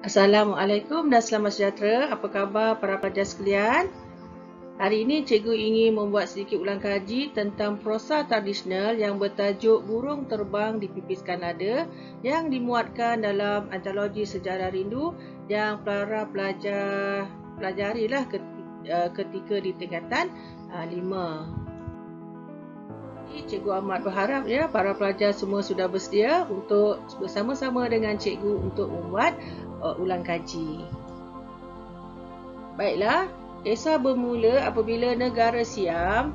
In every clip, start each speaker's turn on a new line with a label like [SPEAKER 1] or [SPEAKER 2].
[SPEAKER 1] Assalamualaikum dan selamat sejahtera. Apa khabar para pelajar sekalian? Hari ini cikgu ingin membuat sedikit ulang kaji tentang prosa tradisional yang bertajuk Burung Terbang di Pipis Kanada yang dimuatkan dalam antologi Sejarah Rindu yang para pelajar pelajarilah ketika di tingkatan 5. Cikgu amat berharap para pelajar semua sudah bersedia untuk bersama-sama dengan cikgu untuk membuat ulang kaji. Baiklah, kisah bermula apabila negara Siam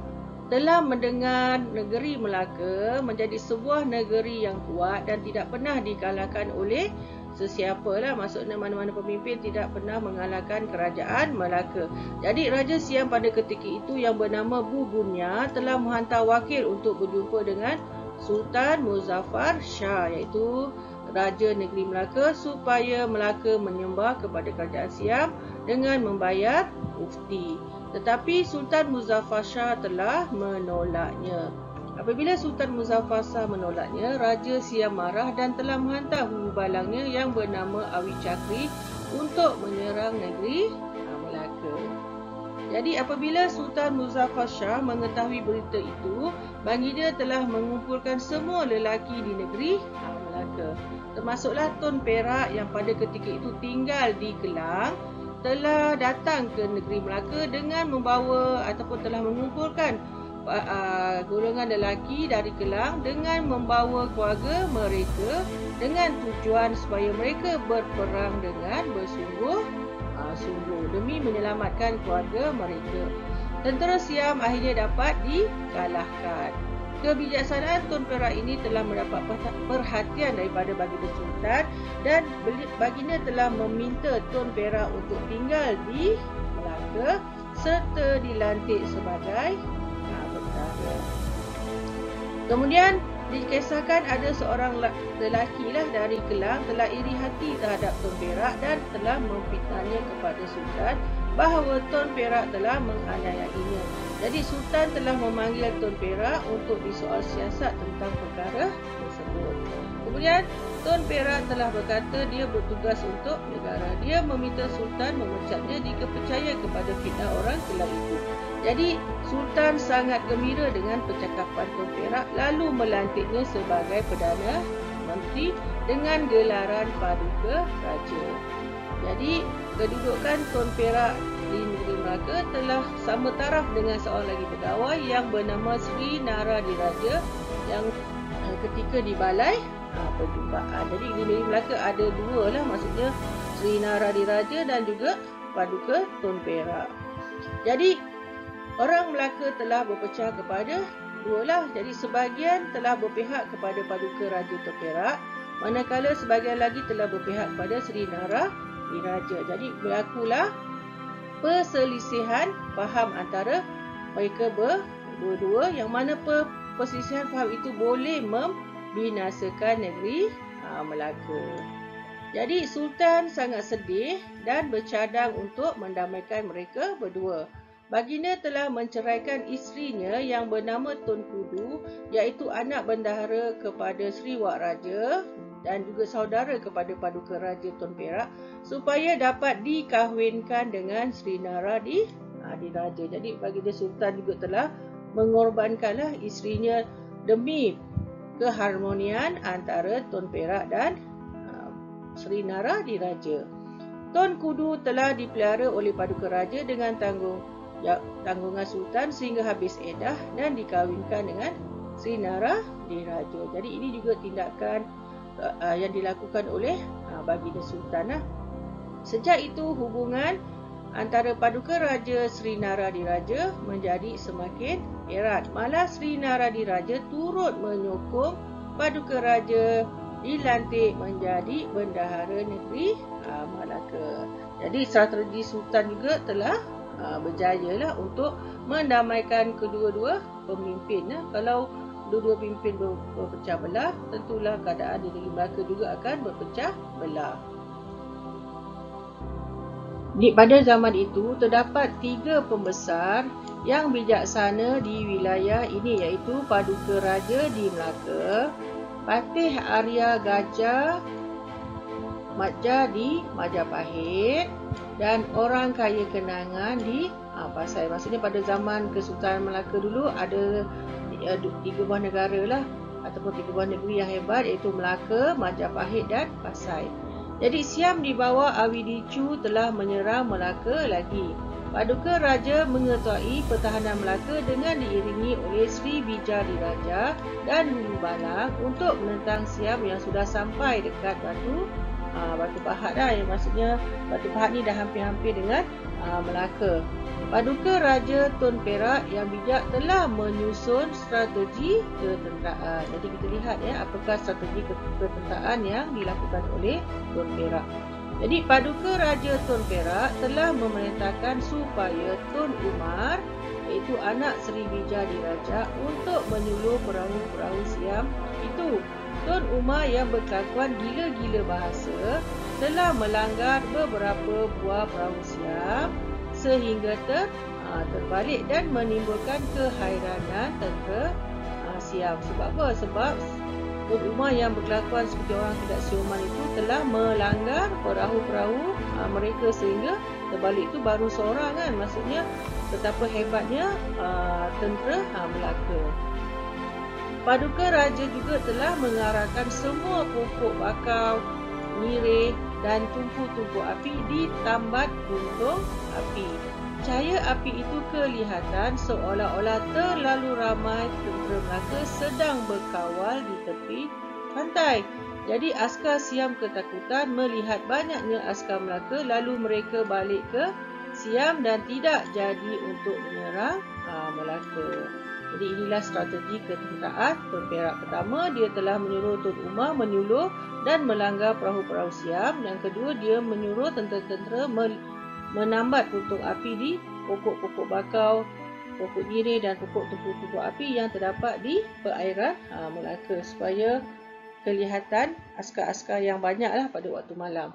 [SPEAKER 1] telah mendengar negeri Melaka menjadi sebuah negeri yang kuat dan tidak pernah dikalahkan oleh sesiapa. Maksudnya mana-mana pemimpin tidak pernah mengalahkan kerajaan Melaka. Jadi Raja Siam pada ketika itu yang bernama Bubunya telah menghantar wakil untuk berjumpa dengan Sultan Muzaffar Shah, iaitu Raja Negeri Melaka, supaya Melaka menyembah kepada kerajaan Siam dengan membayar ufti. Tetapi Sultan Muzaffar Shah telah menolaknya. Apabila Sultan Muzaffar Shah menolaknya, Raja Siam marah dan telah menghantar hulu balangnya yang bernama Awi Chakri untuk menyerang negeri Melaka. Jadi apabila Sultan Muzaffar Shah mengetahui berita itu, baginda telah mengumpulkan semua lelaki di negeri Melaka, termasuklah Tun Perak yang pada ketika itu tinggal di Kelang, telah datang ke negeri Melaka dengan membawa ataupun telah mengumpulkan golongan lelaki dari Kelang dengan membawa keluarga mereka dengan tujuan supaya mereka berperang dengan bersungguh-sungguh demi menyelamatkan keluarga mereka. Tentera Siam akhirnya dapat dikalahkan. Kebijaksanaan Tun Perak ini telah mendapat perhatian daripada baginda Sultan dan baginda telah meminta Tun Perak untuk tinggal di Melaka serta dilantik sebagai bentara. Kemudian dikisahkan ada seorang lelaki dari Kelang telah iri hati terhadap Tun Perak dan telah memfitnahnya kepada Sultan bahawa Tun Perak telah menganiayainya. Jadi Sultan telah memanggil Tun Perak untuk disoal siasat tentang perkara tersebut. Kemudian Tun Perak telah berkata dia bertugas untuk negara. Dia meminta Sultan memecatnya jika percaya kepada fitnah orang Kelang itu. Jadi Sultan sangat gembira dengan percakapan Tun Perak lalu melantiknya sebagai Perdana Menteri dengan gelaran Paduka Raja. Jadi kedudukan Tun Perak di negeri Melaka telah sama taraf dengan seorang lagi pegawai yang bernama Sri Naradiraja yang ketika di balai perjumpaan. Jadi di negeri Melaka ada dua maksudnya Sri Naradiraja dan juga Paduka Tun Perak. Jadi orang Melaka telah berpecah kepada dua. Jadi sebahagian telah berpihak kepada Paduka Raja Tun Perak, manakala sebahagian lagi telah berpihak kepada Sri Naradiraja. Jadi berlakulah perselisihan faham antara mereka berdua, yang mana perselisihan faham itu boleh membinasakan negeri Melaka. Jadi Sultan sangat sedih dan bercadang untuk mendamaikan mereka berdua. Baginda telah menceraikan isterinya yang bernama Tun Kudu, iaitu anak bendahara kepada Sri Wak Raja dan juga saudara kepada Paduka Raja Tun Perak, supaya dapat dikahwinkan dengan Sri Naradiraja. Jadi baginda Sultan juga telah mengorbankanlah isterinya demi keharmonian antara Tun Perak dan Sri Naradiraja. Tun Kudu telah dipelihara oleh Paduka Raja dengan tanggungan Sultan sehingga habis edah dan dikahwinkan dengan Sri Naradiraja. Jadi ini juga tindakan yang dilakukan oleh baginda Sultan. Sejak itu hubungan antara Paduka Raja Sri Naradiraja menjadi semakin erat. Malah Sri Naradiraja turut menyokong Paduka Raja dilantik menjadi bendahara negeri Melaka. Jadi strategi Sultan juga telah berjaya untuk mendamaikan kedua-dua pemimpin. Kalau dua-dua pemimpin berpecah belah, tentulah keadaan di negeri Melaka juga akan berpecah belah. Pada zaman itu terdapat 3 pembesar yang bijaksana di wilayah ini, iaitu Paduka Raja di Melaka, Patih Arya Gajah Madja di Majapahit dan orang kaya kenangan di Pasai. Maksudnya pada zaman Kesultanan Melaka dulu ada 3 buah negara lah, ataupun 3 buah negeri yang hebat, iaitu Melaka, Majapahit dan Pasai. Jadi Siam di bawah Awidicu telah menyerang Melaka lagi. Paduka Raja mengetuai pertahanan Melaka dengan diiringi oleh Sri Bijadiraja dan Hulu Balang untuk menentang Siam yang sudah sampai dekat Batu Pahat dah, yang maksudnya Batu Pahat ni dah hampir-hampir dengan Melaka. Paduka Raja Tun Perak yang bijak telah menyusun strategi ketenteraan. Jadi kita lihat apakah strategi ketenteraan yang dilakukan oleh Tun Perak. Jadi Paduka Raja Tun Perak telah memerintahkan supaya Tun Umar, iaitu anak Sri Bijadiraja, untuk menyuluh perahu-perahu Siam itu. Tun Umar yang berkelakuan gila-gila bahasa telah melanggar beberapa buah perahu Siam sehingga terbalik dan menimbulkan kehairanan tentera Siam. Sebab apa? Sebab Tun Umar yang berkelakuan seperti orang tidak siuman itu telah melanggar perahu-perahu mereka sehingga terbalik. Itu baru seorang kan, maksudnya betapa hebatnya tentera Melaka. Paduka Raja juga telah mengarahkan semua pokok bakau, nireh dan tumpu-tumpu api ditambat guntung api. Cahaya api itu kelihatan seolah-olah terlalu ramai tentera Melaka sedang berkawal di tepi pantai. Jadi askar Siam ketakutan melihat banyaknya askar Melaka, lalu mereka balik ke Siam dan tidak jadi untuk menyerang Melaka. Jadi inilah strategi ketenteraan Tun Perak. Pertama, dia telah menyuruh Tun Umar menyuluh dan melanggar perahu-perahu Siam. Yang kedua, dia menyuruh tentera-tentera menambat puntung api di pokok-pokok bakau, pokok nireh dan pokok tumpu-tumpu api yang terdapat di perairan Melaka supaya kelihatan askar-askar yang banyaklah pada waktu malam.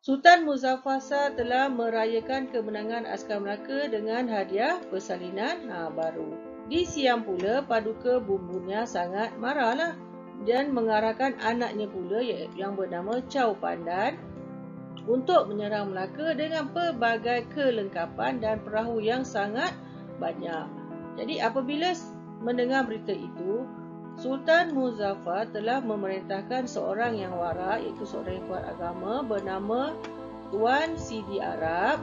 [SPEAKER 1] Sultan Muzaffar Shah telah merayakan kemenangan askar Melaka dengan hadiah persalinan baru. Di Siam pula, Paduka Bumbunya sangat marahlah dan mengarahkan anaknya pula yang bernama Chow Pandan untuk menyerang Melaka dengan pelbagai kelengkapan dan perahu yang sangat banyak. Jadi apabila mendengar berita itu, Sultan Muzaffar telah memerintahkan seorang yang warak, iaitu seorang yang kuat agama bernama Tuan Sidi Arab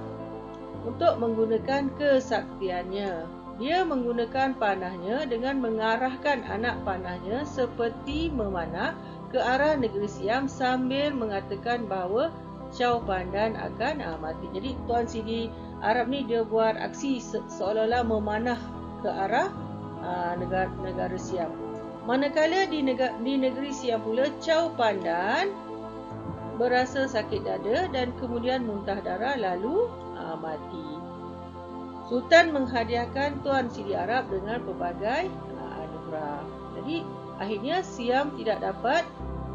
[SPEAKER 1] untuk menggunakan kesaktiannya. Dia menggunakan panahnya dengan mengarahkan anak panahnya seperti memanah ke arah negeri Siam sambil mengatakan bahawa Chow Pandan akan mati. Jadi Tuan Sidi Arab ni dia buat aksi seolah-olah memanah ke arah negara Siam. Manakala di negeri Siam pula, Chow Pandan berasa sakit dada dan kemudian muntah darah lalu mati. Sultan menghadiahkan Tuan Sidi Arab dengan pelbagai anugerah. Jadi akhirnya Siam tidak dapat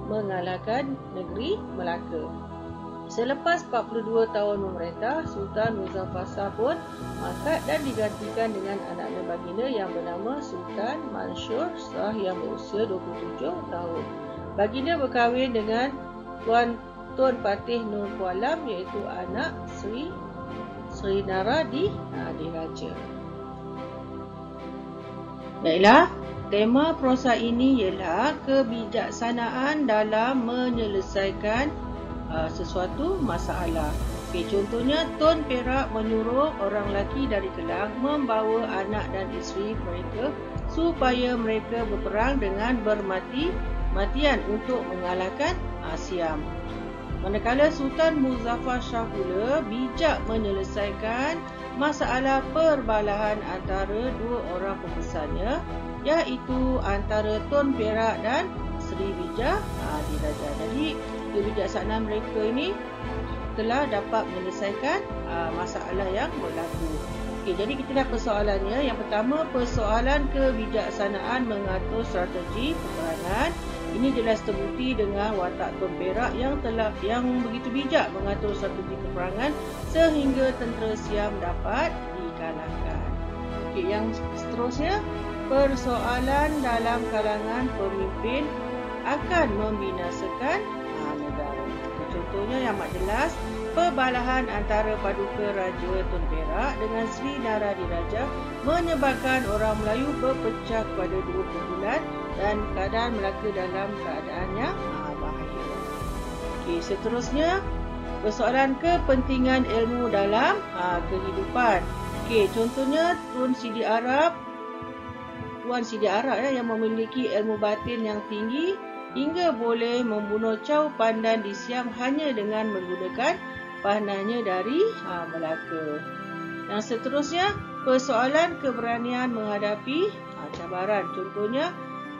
[SPEAKER 1] mengalahkan negeri Melaka. Selepas 42 tahun memerintah, Sultan Muzaffar Shah pun mangkat dan digantikan dengan anaknya baginda yang bernama Sultan Mansur Shah yang berusia 27 tahun. Baginda berkahwin dengan Tuan Patih Nur Kualam, iaitu anak Sri Nara di Diraja. Baiklah, tema prosa ini ialah kebijaksanaan dalam menyelesaikan sesuatu masalah. Contohnya, Tun Perak menyuruh orang lelaki dari Kelang membawa anak dan isteri mereka supaya mereka berperang dengan bermati-matian untuk mengalahkan Siam. Manakala Sultan Muzaffar Shah pula bijak menyelesaikan masalah perbalahan antara dua orang pembesarnya, iaitu antara Tun Perak dan Sri Bijadiraja. Jadi kebijaksanaan mereka ini telah dapat menyelesaikan masalah yang berlaku. Jadi kita lihat persoalannya. Yang pertama, persoalan kebijaksanaan mengatur strategi peperangan. Ini jelas terbukti dengan watak Tun Perak yang begitu bijak mengatur strategi peperangan sehingga tentera Siam dapat dikalahkan. Yang seterusnya, persoalan dalam kalangan pemimpin akan membinasakan negara. Contohnya yang amat jelas, perbalahan antara Paduka Raja Tun Perak dengan Sri Naradiraja menyebabkan orang Melayu berpecah kepada dua kumpulan dan keadaan Melaka dalam keadaan yang bahaya. Okey, seterusnya persoalan kepentingan ilmu dalam kehidupan. Okey, contohnya Tuan Sidi Arab yang memiliki ilmu batin yang tinggi hingga boleh membunuh Chow Pandan di Siam hanya dengan menggunakan panahnya dari Melaka. Yang seterusnya, persoalan keberanian menghadapi cabaran. Contohnya,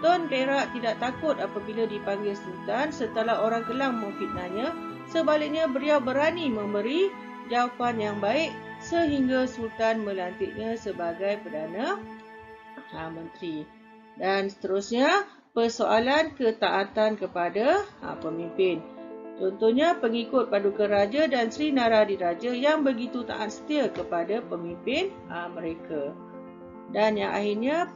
[SPEAKER 1] Tun Perak tidak takut apabila dipanggil Sultan setelah orang Kelang memfitnahnya. Sebaliknya, beliau berani memberi jawapan yang baik sehingga Sultan melantiknya sebagai Perdana Menteri. Dan seterusnya, persoalan ketaatan kepada pemimpin. Contohnya, pengikut Paduka Raja dan Sri Naradiraja yang begitu taat setia kepada pemimpin mereka. Dan yang akhirnya,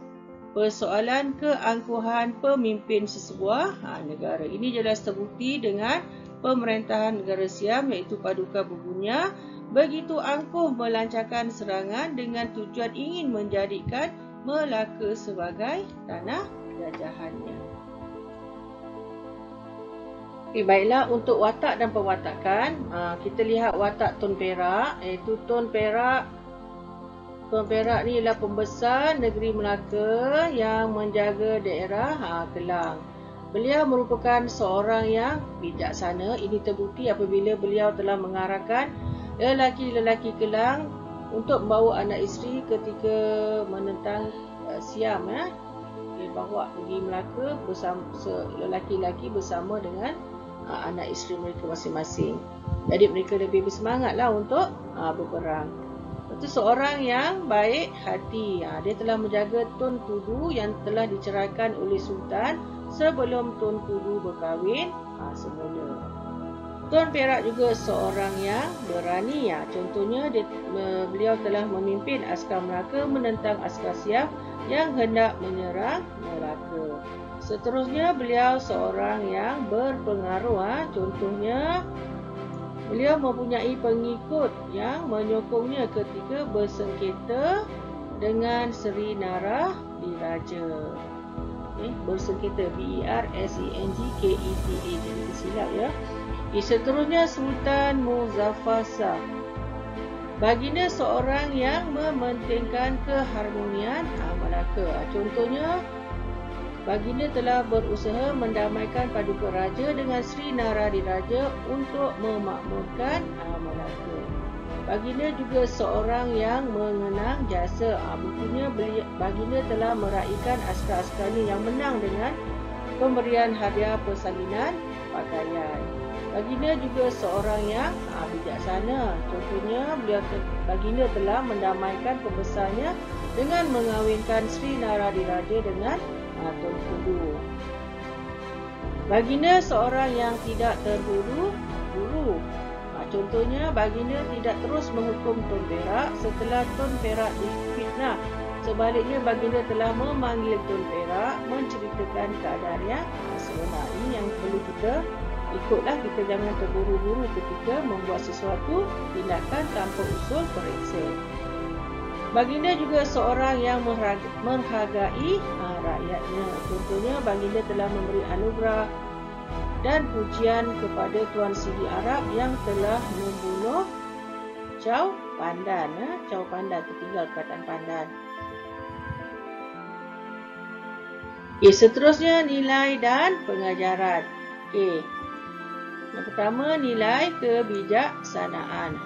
[SPEAKER 1] persoalan keangkuhan pemimpin sesebuah negara. Ini jelas terbukti dengan pemerintahan negara Siam iaitu Paduka Bubunya begitu angkuh melancarkan serangan dengan tujuan ingin menjadikan Melaka sebagai tanah jajahannya. Okay, baiklah, untuk watak dan perwatakan, kita lihat watak Tun Perak, iaitu Tun Perak ni ialah pembesar negeri Melaka yang menjaga daerah Kelang. Beliau merupakan seorang yang bijaksana. Ini terbukti apabila beliau telah mengarahkan lelaki-lelaki Kelang untuk membawa anak isteri ketika menentang Siam. Dia bawa pergi Melaka bersama lelaki-lelaki bersama dengan anak isteri mereka masing-masing. Jadi mereka lebih bersemangatlah untuk berperang. Itu seorang yang baik hati. Dia telah menjaga Tun Kudu yang telah diceraikan oleh Sultan sebelum Tun Kudu berkahwin semula. Tun Perak juga seorang yang berani. Contohnya, beliau telah memimpin askar Melaka menentang askar Siam yang hendak menyerang Melaka. Seterusnya, beliau seorang yang berpengaruh. Contohnya, beliau mempunyai pengikut yang menyokongnya ketika bersengketa dengan Sri Naradiraja. Bersengketa, BERSENGKETA, jadi silap ya. Seterusnya, Sultan Muzaffar Shah. Baginda seorang yang mementingkan keharmonian Melaka. Contohnya, baginda telah berusaha mendamaikan Paduka Raja dengan Sri Naradiraja untuk memakmurkan Melaka. Baginda juga seorang yang mengenang jasa. Buktinya, baginda telah meraihkan askar-askarnya yang menang dengan pemberian hadiah persalinan pakaian. Baginda juga seorang yang bijaksana. Contohnya, baginda telah mendamaikan pembesarnya dengan mengawinkan Sri Naradiraja dengan Tun Kudu. Baginda seorang yang tidak terburu-buru. Contohnya, baginda tidak terus menghukum Tun Perak setelah Tun Perak difitnah. Sebaliknya, baginda telah memanggil Tun Perak menceritakan keadaan yang sebenar. Ini yang perlu kita ikutlah. Kita jangan terburu-buru ketika membuat sesuatu tindakan tanpa usul periksa. Baginda juga seorang yang menghargai rakyatnya. Contohnya, baginda telah memberi anugerah dan pujian kepada Tuan Sidi Arab yang telah membunuh Chow Pandan. Chow Pandan, tertinggal perkataan Pandan. Seterusnya, nilai dan pengajaran. Yang pertama, nilai kebijaksanaan.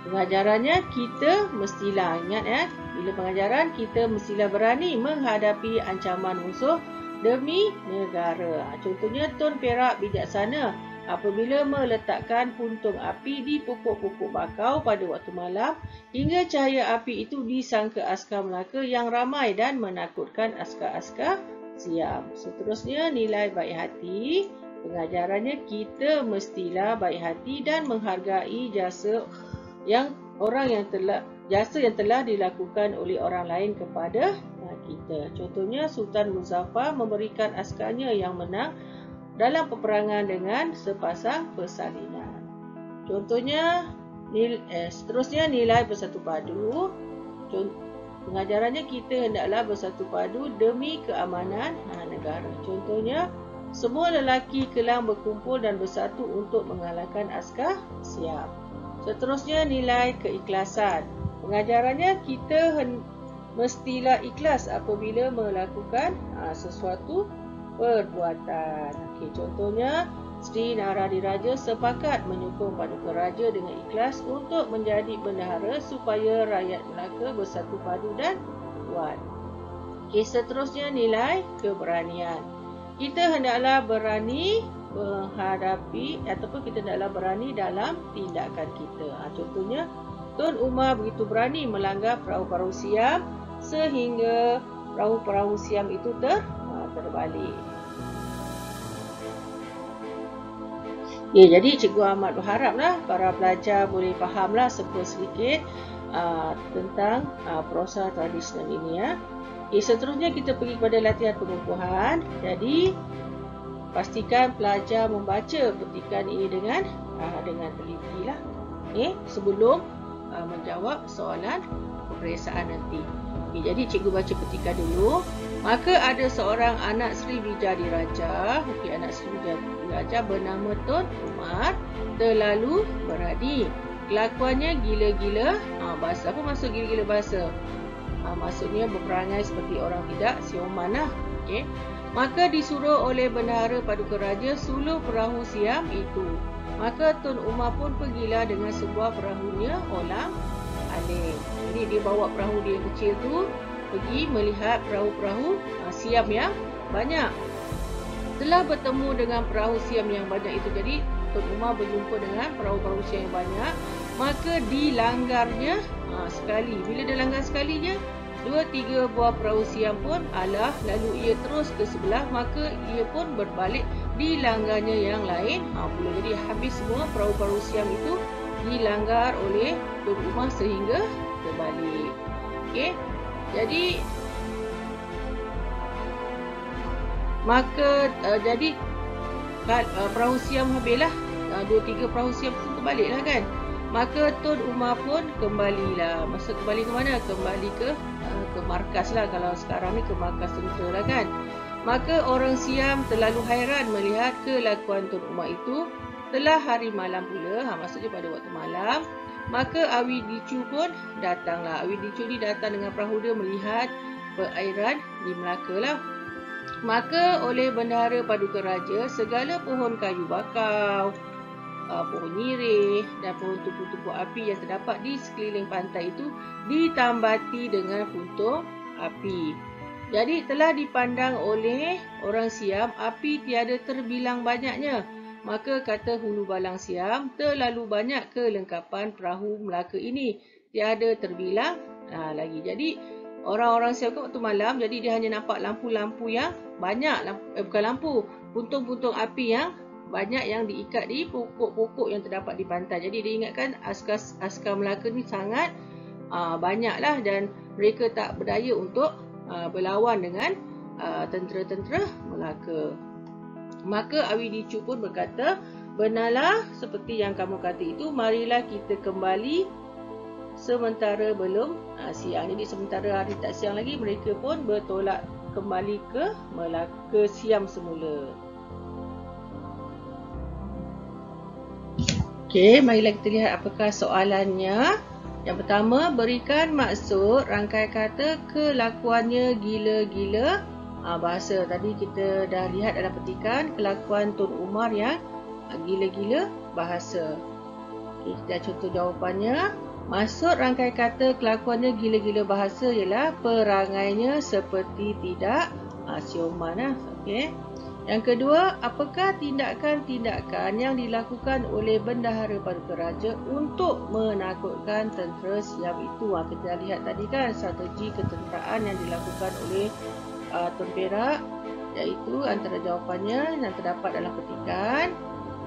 [SPEAKER 1] Pengajarannya, kita mestilah ingat bila pengajaran, kita mestilah berani menghadapi ancaman musuh demi negara. Contohnya, Tun Perak bijaksana apabila meletakkan puntung api di pokok-pokok bakau pada waktu malam hingga cahaya api itu disangka askar Melaka yang ramai dan menakutkan askar-askar Siam. Seterusnya, nilai baik hati. Pengajarannya, kita mestilah baik hati dan menghargai jasa yang telah dilakukan oleh orang lain kepada kita. Contohnya, Sultan Muzaffar memberikan askarnya yang menang dalam peperangan dengan sepasang persalinan. Contohnya, seterusnya nilai bersatu padu. Pengajarannya kita hendaklah bersatu padu demi keamanan negara. Contohnya, semua lelaki Kelang berkumpul dan bersatu untuk mengalahkan askar Siam. Seterusnya nilai keikhlasan. Pengajarannya kita mestilah ikhlas apabila melakukan sesuatu perbuatan. Contohnya, Sri Naradiraja sepakat menyokong Paduka Raja dengan ikhlas untuk menjadi bendahara supaya rakyat Melaka bersatu padu dan kuat. Seterusnya nilai keberanian. Kita hendaklah berani menghadapi ataupun kita hendaklah berani dalam tindakan kita. Contohnya, Tun Umar begitu berani melanggar perahu-perahu Siam sehingga perahu-perahu Siam itu terbalik. Jadi Cikgu Ahmad berharaplah para pelajar boleh fahamlah sedikit tentang prosa tradisional ini ya. Seterusnya kita pergi kepada latihan pengukuhan. Jadi pastikan pelajar membaca petikan ini dengan teliti lah. Sebelum menjawab soalan peperiksaan nanti. Jadi cikgu baca petikan dulu. Maka ada seorang anak Sri Wijadiraja, anak Sri Wijadiraja bernama Tun Umar, terlalu berani. Kelakuannya gila-gila. Bahasa apa maksud gila-gila bahasa? Maksudnya berperangai seperti orang tidak sioman lah. Maka disuruh oleh bendahara Paduka Raja suluh perahu Siam itu. Maka Tun Umar pun pergilah dengan sebuah perahunya olang alik. Jadi dia bawa perahu dia kecil tu pergi melihat perahu-perahu Siam yang banyak. Setelah bertemu dengan perahu Siam yang banyak itu, jadi Tun Umar berjumpa dengan perahu-perahu Siam yang banyak, maka dilanggarnya sekali. Bila dilanggar sekalinya, 2-3 buah perahu Siam pun alah, lalu ia terus ke sebelah, maka ia pun berbalik dilanggarnya yang lain pula. Jadi habis semua perahu-perahu Siam itu dilanggar oleh Tun Umar sehingga terbalik. Jadi maka jadi perahu Siam habislah, 2-3 perahu Siam pun terbaliklah kan. Maka Tun Umar pun kembalilah. Masa kembali ke mana? Kembali ke markas lah. Kalau sekarang ni ke markas tentera lah kan. Maka orang Siam terlalu hairan melihat kelakuan Tun Umar itu. Telah hari malam pula, maksudnya pada waktu malam, maka Awi Dicu pun datanglah. Awi Dicu ni datang dengan perahu dia melihat perairan di Melaka lah. Maka oleh bendahara Paduka Raja, segala pohon kayu bakau, pohon nyirih dan pohon tupu-tupu api yang terdapat di sekeliling pantai itu ditambati dengan puntung api. Jadi telah dipandang oleh orang Siam, api tiada terbilang banyaknya. Maka kata Hulu Balang Siam, terlalu banyak kelengkapan perahu Melaka ini, tiada terbilang lagi. Jadi orang-orang Siam waktu malam, jadi dia hanya nampak lampu-lampu yang banyak, bukan lampu, puntung-puntung api yang banyak yang diikat di pokok-pokok yang terdapat di pantai. Jadi dia ingatkan askar Melaka ni sangat banyaklah dan mereka tak berdaya untuk berlawan dengan tentera-tentera Melaka. Maka Awi Dicu pun berkata, benarlah seperti yang kamu kata itu, marilah kita kembali sementara belum siang. Jadi sementara hari tak siang lagi, mereka pun bertolak kembali ke Melaka Siam semula. Marilah kita lihat apakah soalannya. Yang pertama, berikan maksud rangkai kata kelakuannya gila-gila. Bahasa tadi kita dah lihat dalam petikan kelakuan Tun Umar yang gila-gila bahasa. Kita contoh jawapannya. Maksud rangkai kata kelakuannya gila-gila bahasa ialah perangainya seperti tidak sioman. Yang kedua, apakah tindakan-tindakan yang dilakukan oleh bendahara Paduka Raja untuk menakutkan tentera Siam itu? Kita lihat tadi kan strategi ketenteraan yang dilakukan oleh Tun Perak, iaitu antara jawapannya yang terdapat dalam petikan.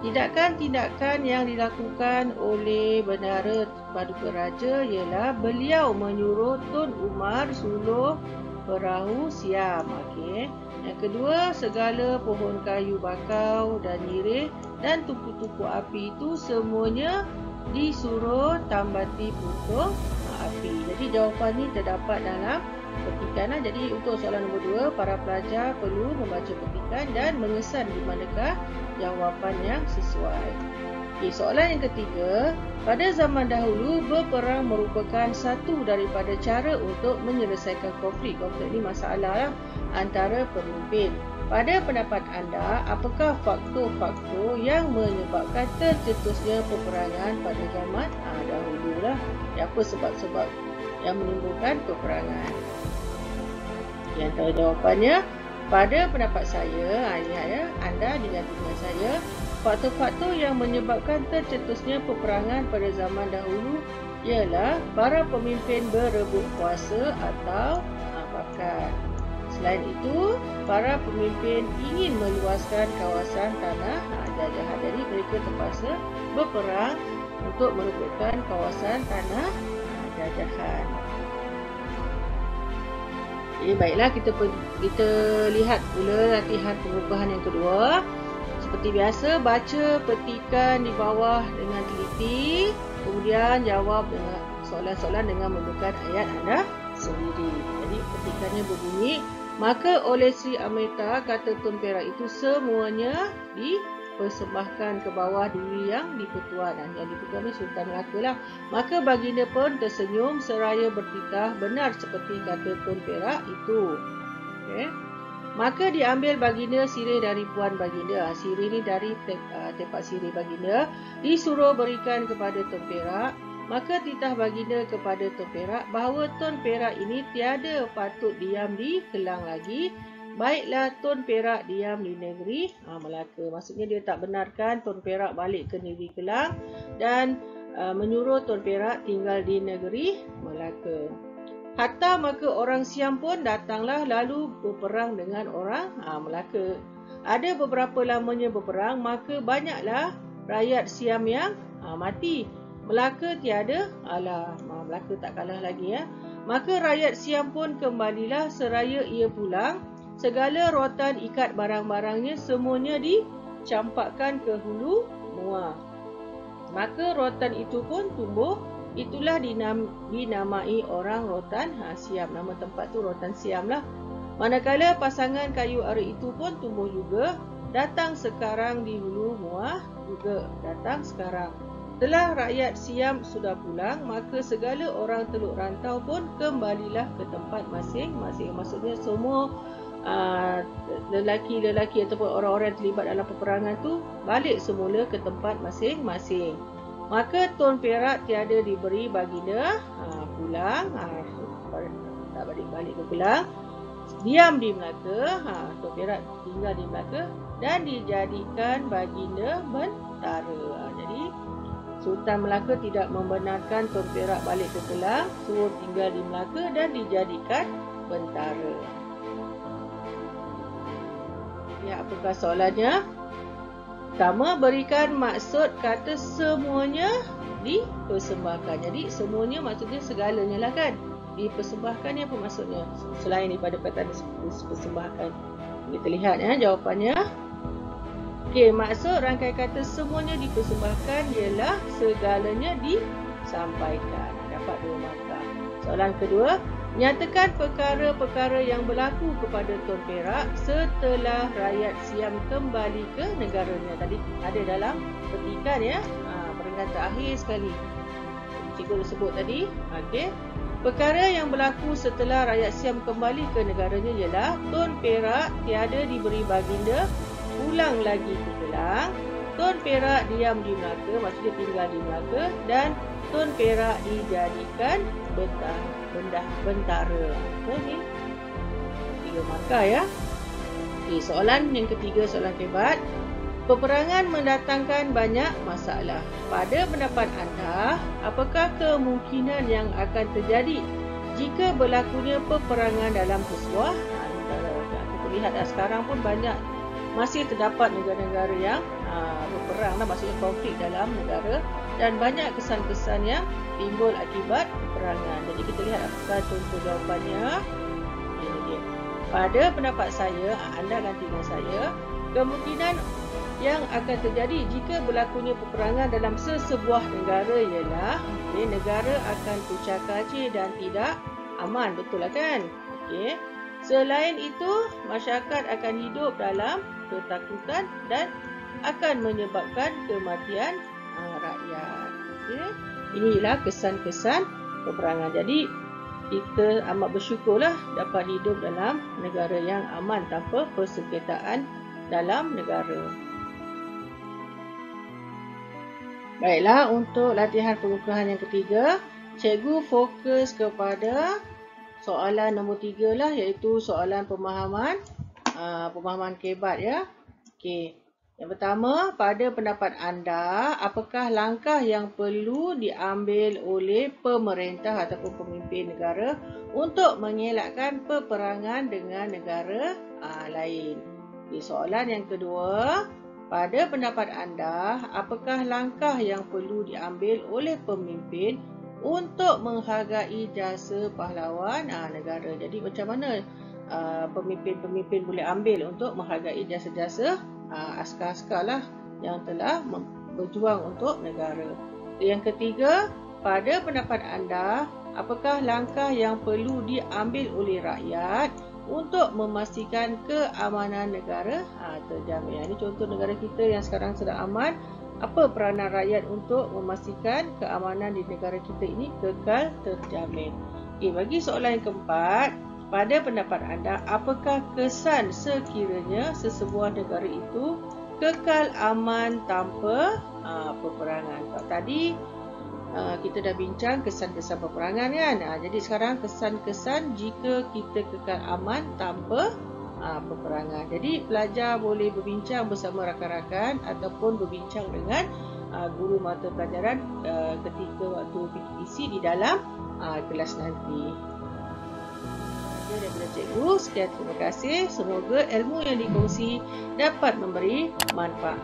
[SPEAKER 1] Tindakan-tindakan yang dilakukan oleh bendahara Paduka Raja ialah beliau menyuruh Tun Umar suluh perahu Siam. Yang kedua, segala pohon kayu bakau dan nyirih dan tupu-tupu api itu semuanya disuruh tambati puntung api. Jadi jawapan ini terdapat dalam petikan. Jadi untuk soalan nombor 2, para pelajar perlu membaca petikan dan mengesan di manakah jawapan yang sesuai. Okay, soalan yang ketiga, pada zaman dahulu berperang merupakan satu daripada cara untuk menyelesaikan konflik. Konflik ini masalah antara pemimpin. Pada pendapat anda, apakah faktor-faktor yang menyebabkan tercetusnya peperangan pada zaman dahulu lah? Apa sebab-sebab yang menimbulkan peperangan? Yang antara jawapannya, pada pendapat saya, lihat ya, anda dengan saya, faktor-faktor yang menyebabkan tercetusnya peperangan pada zaman dahulu ialah para pemimpin berebut kuasa atau bakat. Selain itu, para pemimpin ingin meluaskan kawasan tanah jajahan. Jadi mereka terpaksa berperang untuk merebutkan kawasan tanah jajahan. Jadi baiklah, kita lihat pula latihan pengupahan yang kedua. Seperti biasa, baca petikan di bawah dengan teliti, kemudian jawab dengan soalan-soalan dengan menggunakan ayat anda sendiri. Jadi petikannya berbunyi, maka oleh Sri Amrita kata Tun Perak itu semuanya dipersembahkan ke bawah duri yang dipertuan. Dan yang dipertuan ni Sultan Melaka lah. Maka baginda pun tersenyum seraya bertitah, benar seperti kata Tun Perak itu. Okay. Maka diambil baginda sirih dari puan baginda. Sirih ni dari tepak sirih baginda. Disuruh berikan kepada Tun Perak. Maka titah baginda kepada Tun Perak bahawa Tun Perak ini tiada patut diam di Kelang lagi. Baiklah Tun Perak diam di negeri Melaka. Maksudnya dia tak benarkan Tun Perak balik ke negeri Kelang dan menyuruh Tun Perak tinggal di negeri Melaka. Hatta maka orang Siam pun datanglah lalu berperang dengan orang Melaka. Ada beberapa lamanya berperang, maka banyaklah rakyat Siam yang mati. Melaka tiada, Melaka tak kalah lagi ya. Maka rakyat Siam pun kembalilah seraya ia pulang. Segala rotan ikat barang-barangnya semuanya dicampakkan ke hulu Muar. Maka rotan itu pun tumbuh. Itulah dinamai orang rotan Siam. Nama tempat tu rotan Siam lah. Manakala pasangan kayu ara itu pun tumbuh juga. Datang sekarang di hulu Muar juga. Datang sekarang. Setelah rakyat Siam sudah pulang, maka segala orang Teluk Rantau pun kembalilah ke tempat masing-masing. Maksudnya semua lelaki-lelaki ataupun orang-orang yang terlibat dalam peperangan tu balik semula ke tempat masing-masing. Maka Tun Perak tiada diberi baginda pulang, tak balik-balik ke Kelang, diam di Melaka. Tun Perak tinggal di Melaka dan dijadikan baginda bentara. Jadi Sultan Melaka tidak membenarkan Tun Perak balik ke Kelang, suruh tinggal di Melaka dan dijadikan bentara. Ya, apakah soalannya? Pertama, berikan maksud kata semuanya dipersembahkan. Jadi semuanya maksudnya segalanya lah kan. Dipersembahkan ni apa maksudnya? Selain daripada perkataan dipersembahkan. Kita lihat ya jawapannya. Okey, maksud rangkai kata semuanya dipersembahkan ialah segalanya disampaikan. Dapat 2 markah. Soalan kedua, nyatakan perkara-perkara yang berlaku kepada Tun Perak setelah rakyat Siam kembali ke negaranya. Tadi ada dalam petikan ya. Peringatan terakhir sekali. Cikgu sebut tadi. Okey. Perkara yang berlaku setelah rakyat Siam kembali ke negaranya ialah Tun Perak tiada diberi baginda pulang lagi ke Kelang. Tun Perak diam di Melaka, maksudnya tinggal di Melaka, dan Tun Perak dijadikan bentara. Ini 3 markah ya. Okay, soalan yang ketiga, soalan hebat. Peperangan mendatangkan banyak masalah. Pada pendapat anda, apakah kemungkinan yang akan terjadi jika berlakunya peperangan dalam sebuah negara? Kita lihat sekarang pun banyak masih terdapat negara-negara yang berperang, maksudnya konflik dalam negara, dan banyak kesan-kesan yang timbul akibat peperangan. Jadi kita lihat apakah contoh jawapannya. Ini dia. pada pendapat saya, anda ganti dengan saya, kemungkinan yang akan terjadi jika berlakunya peperangan dalam sesebuah negara ialah negara akan kucar kacir dan tidak aman, betul lah kan? Okey. Selain itu, masyarakat akan hidup dalam ketakutan dan akan menyebabkan kematian rakyat. Okey. Inilah kesan-kesan peperangan. Jadi kita amat bersyukurlah dapat hidup dalam negara yang aman tanpa persengketaan dalam negara. Baiklah, untuk latihan pengukuhan yang ketiga, cikgu fokus kepada soalan nombor 3 lah, iaitu soalan pemahaman kebat ya. Okey. Yang pertama, pada pendapat anda, apakah langkah yang perlu diambil oleh pemerintah ataupun pemimpin negara untuk mengelakkan peperangan dengan negara lain? Okey, soalan yang kedua, pada pendapat anda, apakah langkah yang perlu diambil oleh pemimpin untuk menghargai jasa pahlawan negara? Jadi macam mana pemimpin-pemimpin boleh ambil untuk menghargai jasa-jasa askar-askar lah yang telah berjuang untuk negara. Yang ketiga, pada pendapat anda, apakah langkah yang perlu diambil oleh rakyat untuk memastikan keamanan negara terjamin? Ini contoh negara kita yang sekarang sedang aman. Apa peranan rakyat untuk memastikan keamanan di negara kita ini kekal terjamin? Okay, bagi soalan yang keempat, pada pendapat anda, apakah kesan sekiranya sesebuah negara itu kekal aman tanpa peperangan? Tadi kita dah bincang kesan-kesan peperangan kan. Jadi sekarang kesan-kesan jika kita kekal aman tanpa peperangan. Jadi pelajar boleh berbincang bersama rakan-rakan ataupun berbincang dengan guru mata pelajaran ketika waktu PKPC di dalam kelas nanti. Daripada cikgu, sekian terima kasih. Semoga ilmu yang dikongsi dapat memberi manfaat.